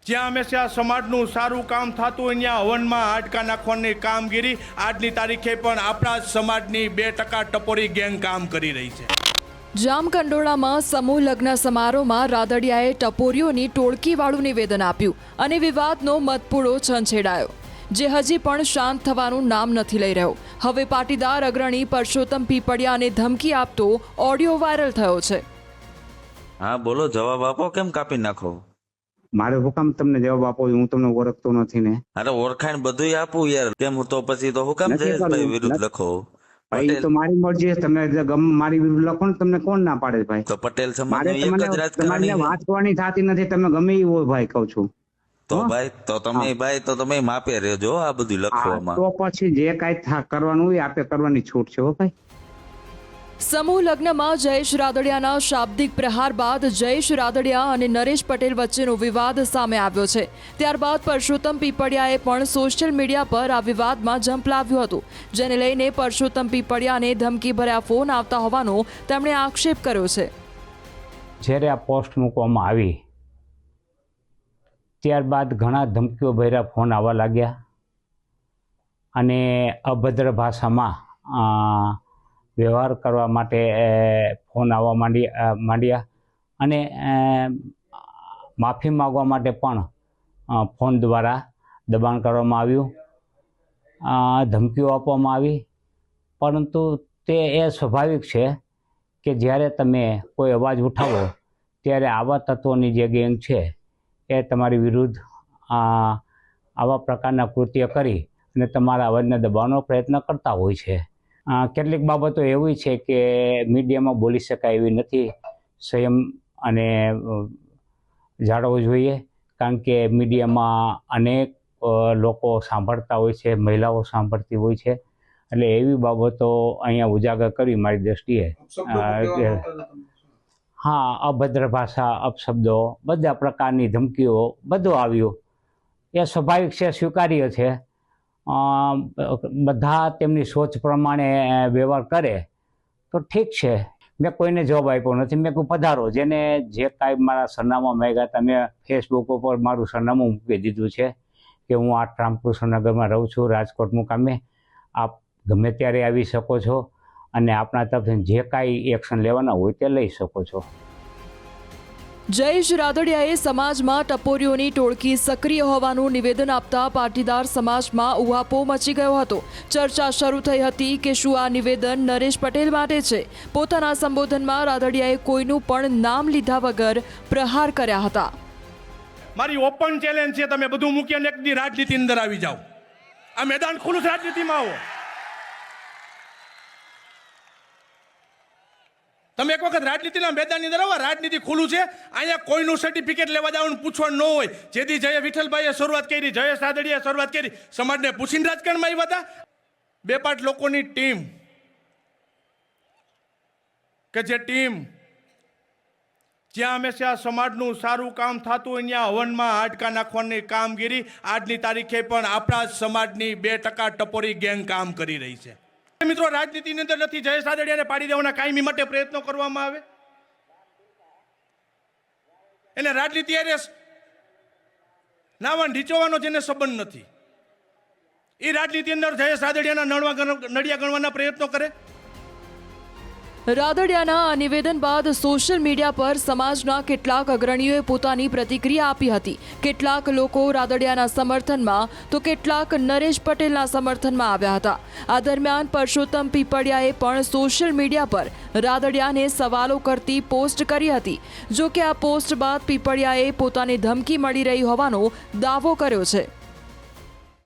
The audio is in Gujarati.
જ્યાં હંમેશા સમાજનું સારું કામ થતું હોય ત્યાં હવનમાં હાડકા નાખવાની કામગીરી આજની તારીખે પણ આપણા જ સમાજની 2% ટપોરી ગેંગ કામ કરી રહી છે। જામકંડોળામાં સમૂહ લગ્ન સમારોહમાં રાદડિયાએ ટપોરીઓની ટોળકીવાળું નિવેદન આપ્યું અને વિવાદનો મતપૂડો છંછેડાયો, જે હજી પણ શાંત થવાનું નામ નથી લઈ રહ્યો। હવે પાટીદાર અગ્રણી પરસોત્તમ પીપળિયાને ધમકી આપતો ઓડિયો વાયરલ થયો છે। હા બોલો, જવાબ આપો, કેમ કાપી નાખો? મારે હુકામ તમને જવાબ આપો, હું તમને ઓળખતો નથી ને। અરે ઓળખાણ બધું આપું યાર, કેમ તો પછી તો હુકામ જયેશભાઈ વિરુદ્ધ લખો? ભાઈ તો મારી મરજી છે, તમે મારી વિરુદ્ધ લખો ને, તમને કોણ ના પાડે ભાઈ? તો પટેલ સમાજ મારે એક જ રાજકારણી તમારે વાંચવાની થતી નથી, તમે ગમે એ હોય ભાઈ, કહું છું। તો ભાઈ તો તમે માપે રહેજો આ બધું લખવામાં। તો પછી જે કાંઈ કરવાનું હોય આપે કરવાની છૂટ છે હો ભાઈ। સમૂહ લગ્નમાં જયેશ રાદડિયાના શાબ્દિક પ્રહાર બાદ જયેશ રાદડિયા અને નરેશ પટેલ વચ્ચેનો વિવાદ સામે આવ્યો છે। ત્યારબાદ પરસોત્તમ પીપળિયાએ પણ સોશિયલ મીડિયા પર આ વિવાદમાં ઝંપલાવ્યું હતું, જેને લઈને પરસોત્તમ પીપળિયાને ધમકીભર્યા ફોન આવતા હોવાનો તેમણે આક્ષેપ કર્યો છે। જ્યારે આ પોસ્ટ મૂકવામાં આવી ત્યારબાદ ઘણા ધમકીઓ ભર્યા ફોન આવવા લાગ્યા અને અભદ્ર ભાષામાં વ્યવહાર કરવા માટે ફોન આવવા માંડ્યા અને માફી માગવા માટે પણ ફોન દ્વારા દબાણ કરવામાં આવ્યું, ધમકીઓ આપવામાં આવી। પરંતુ તે સ્વાભાવિક છે કે જ્યારે તમે કોઈ અવાજ ઉઠાવો ત્યારે આવા તત્વોની જે ગેંગ છે એ તમારી વિરુદ્ધ આવા પ્રકારના કૃત્ય કરી અને તમારા અવાજને દબાવવાનો પ્રયત્ન કરતા હોય છે। કેટલીક બાબતો એવી છે કે મીડિયામાં બોલી શકાય એવી નથી, સંયમ અને જાળવવો જોઈએ, કારણ કે મીડિયામાં અનેક લોકો સાંભળતા હોય છે, મહિલાઓ સાંભળતી હોય છે, એટલે એવી બાબતો અહીંયા ઉજાગર કરી મારી દ્રષ્ટિએ। હા, અભદ્ર ભાષા, અપશબ્દો, બધા પ્રકારની ધમકીઓ બધું આવ્યું, એ સ્વાભાવિક છે, સ્વીકાર્ય છે। બધા તેમની સોચ પ્રમાણે વ્યવહાર કરે તો ઠીક છે। મેં કોઈને જવાબ આપ્યો નથી, મેં કોઈ પધારો, જેને જે કાંઈ મારા સરનામા માંગ્યા હતા મેં ફેસબુક ઉપર મારું સરનામું મૂકી દીધું છે કે હું આ રામકૃષ્ણનગરમાં રહું છું, રાજકોટ મુકામે, આપ ગમે ત્યારે આવી શકો છો અને આપણા તરફથી જે કાંઈ એક્શન લેવાના હોય તે લઈ શકો છો। જયેશ રાદડિયાએ સમાજમાં ટપોરીઓની ટોળકી સક્રિય હોવાનું નિવેદન આપતા પાટીદાર સમાજમાં ઉહાપો મચી ગયો હતો। ચર્ચા શરૂ થઈ હતી કે શું આ નિવેદન નરેશ પટેલ માટે છે। પોતાના સંબોધનમાં રાદડિયાએ કોઈનું પણ નામ લીધા વગર પ્રહાર કર્યા હતા। મારી ઓપન ચેલેન્જ છે, તમે બધું મૂકી અને એક દી રાજનીતિ અંદર આવી જાઓ, આ મેદાન ખુલ્લું છે, રાજનીતિમાં આવો। તમે એક વખત રાજનીતિના મેદાનની અંદર આવો, રાજનીતિ ખુલ્લું છે, અહીંયા કોઈનું સર્ટિફિકેટ લેવા જવાનું પૂછવાનું ન હોય। જેથી જય વિઠ્ઠલભાઈએ શરૂઆત કરી, જયેશ રાદડિયાએ શરૂઆત કરી, સમાજને પૂછીને રાજકારણમાં આવ્યા હતા। 2-5 લોકોની ટીમ કે જે ટીમ જ્યાં હંમેશા સમાજનું સારું કામ થતું હોય ત્યાં હવનમાં હાડકા નાખવાની કામગીરી આજની તારીખે પણ આપણા જ સમાજની 2% ટપોરી ગેંગ કામ કરી રહી છે। મિત્રો, રાજનીતિની અંદર નથી, જયેશ રાદડિયાને પાડી દેવાના કાયમી માટે પ્રયત્નો કરવામાં આવે, એને રાજનીતિ અરે નાવા ઢીચોવાનો જેને સંબંધ નથી, એ રાજનીતિ અંદર જયેશ રાદડિયાના નડિયા ગણવાના પ્રયત્નો કરે। રાદડિયાના આ નિવેદન બાદ સોશિયલ મીડિયા પર સમાજના કેટલાક અગ્રણીઓએ પોતાની પ્રતિક્રિયા આપી હતી। કેટલાક લોકો રાદડિયાના સમર્થનમાં તો કેટલાક નરેશ પટેલના સમર્થનમાં આવ્યા હતા। આ દરમિયાન પરસોત્તમ પીપળિયાએ પણ સોશિયલ મીડિયા પર રાદડિયાને સવાલો કરતી પોસ્ટ કરી હતી। જો કે આ પોસ્ટ બાદ પીપળિયાએ પોતાને ધમકી મળી રહી હોવાનો દાવો કર્યો છે।